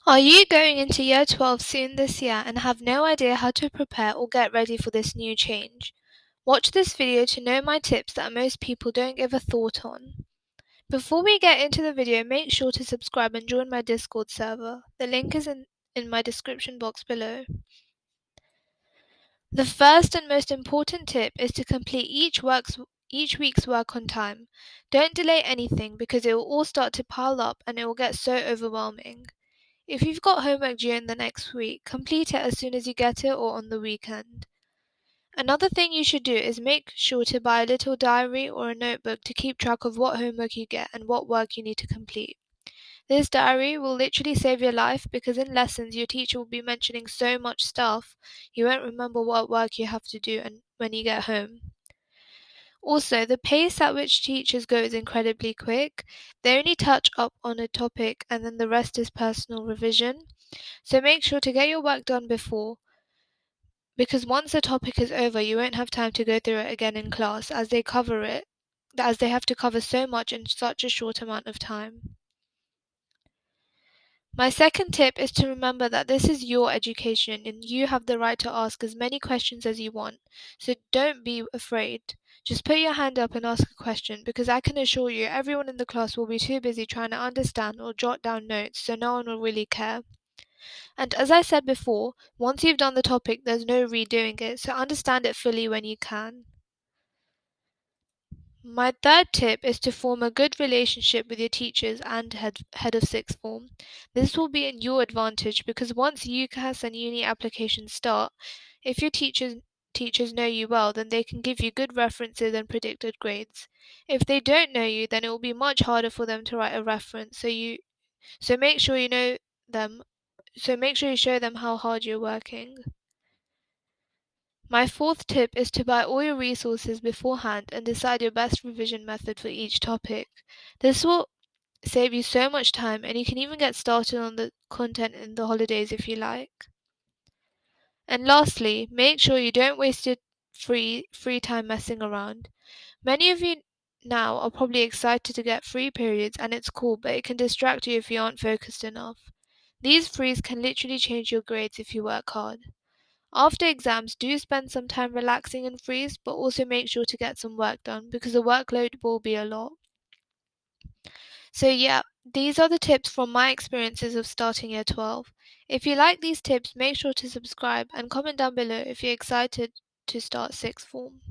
Are you going into Year 12 soon this year and have no idea how to prepare or get ready for this new change? Watch this video to know my tips that most people don't give a thought on. Before we get into the video, make sure to subscribe and join my Discord server. The link is in my description box below. The first and most important tip is to complete each week's work on time. Don't delay anything because it will all start to pile up and it will get so overwhelming. If you've got homework due in the next week, complete it as soon as you get it or on the weekend. Another thing you should do is make sure to buy a little diary or a notebook to keep track of what homework you get and what work you need to complete. This diary will literally save your life because in lessons your teacher will be mentioning so much stuff you won't remember what work you have to do and when you get home. Also, the pace at which teachers go is incredibly quick. They only touch up on a topic and then the rest is personal revision. So make sure to get your work done before, because once the topic is over, you won't have time to go through it again in class as they have to cover so much in such a short amount of time. My second tip is to remember that this is your education and you have the right to ask as many questions as you want, so don't be afraid. Just put your hand up and ask a question because I can assure you everyone in the class will be too busy trying to understand or jot down notes, so no one will really care. And as I said before, once you've done the topic, there's no redoing it, so understand it fully when you can. My third tip is to form a good relationship with your teachers and head of sixth form. This will be in your advantage because once UCAS and uni applications start, if your teachers know you well, then they can give you good references and predicted grades. If they don't know you, then it will be much harder for them to write a reference. So make sure you know them. So make sure you show them how hard you're working. My fourth tip is to buy all your resources beforehand and decide your best revision method for each topic. This will save you so much time and you can even get started on the content in the holidays if you like. And lastly, make sure you don't waste your free time messing around. Many of you now are probably excited to get free periods and it's cool, but it can distract you if you aren't focused enough. These frees can literally change your grades if you work hard. After exams, do spend some time relaxing and freeze, but also make sure to get some work done because the workload will be a lot. So yeah, these are the tips from my experiences of starting year 12. If you like these tips, make sure to subscribe and comment down below if you're excited to start sixth form.